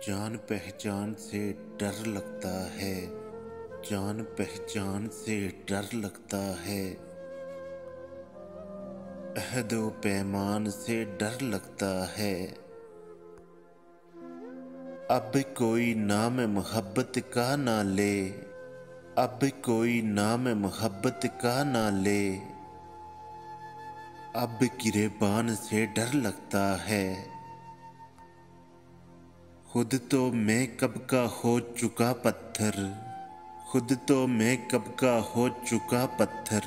जान पहचान से डर लगता है, जान पहचान से डर लगता है, अहदो पैमान से डर लगता है। अब कोई नाम मोहब्बत का ना ले, अब कोई नाम मोहब्बत का ना ले, अब गिरेबान से डर लगता है। खुद तो मैं कब का हो चुका पत्थर, खुद तो मैं कब का हो चुका पत्थर,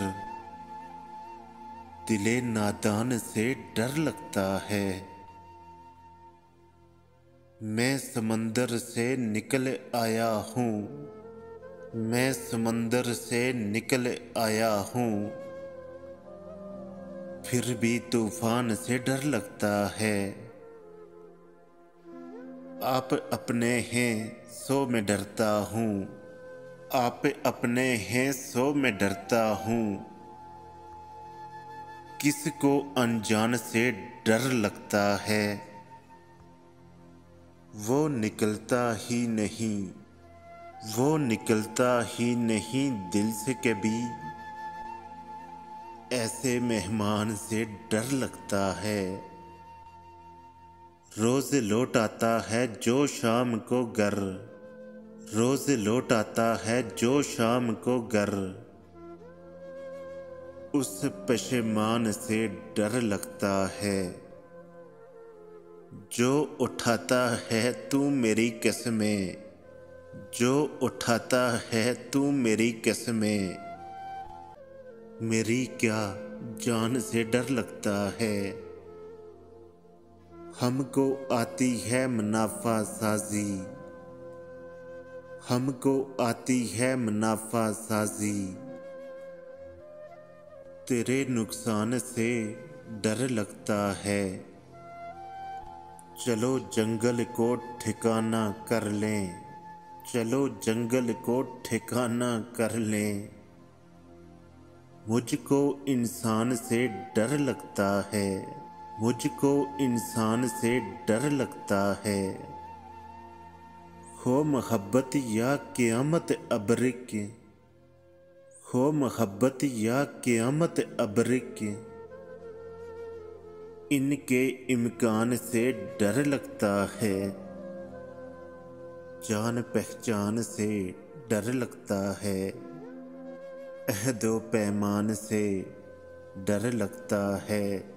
दिले नादान से डर लगता है। मैं समंदर से निकल आया हूँ, मैं समंदर से निकल आया हूँ, फिर भी तूफान से डर लगता है। आप अपने हैं सो मैं डरता हूँ, आप अपने हैं सो मैं डरता हूँ, किसको अनजान से डर लगता है। वो निकलता ही नहीं, वो निकलता ही नहीं दिल से कभी, ऐसे मेहमान से डर लगता है। रोज लौट आता है जो शाम को घर, रोज लौट आता है जो शाम को घर, उस पशेमान से डर लगता है। जो उठाता है तू मेरी कसमें, जो उठाता है तू मेरी कसमें, मेरी क्या जान से डर लगता है। हमको आती है मुनाफा साजी, हमको आती है मुनाफा साजी, तेरे नुकसान से डर लगता है। चलो जंगल को ठिकाना कर लें, चलो जंगल को ठिकाना कर लें, मुझको इंसान से डर लगता है, मुझको इंसान से डर लगता है। हो मोहब्बत या क़यामत अबरिक, हो मोहब्बत या क़यामत अबरिक, इनके इम्कान से डर लगता है। जान पहचान से डर लगता है, अहदो पैमान से डर लगता है।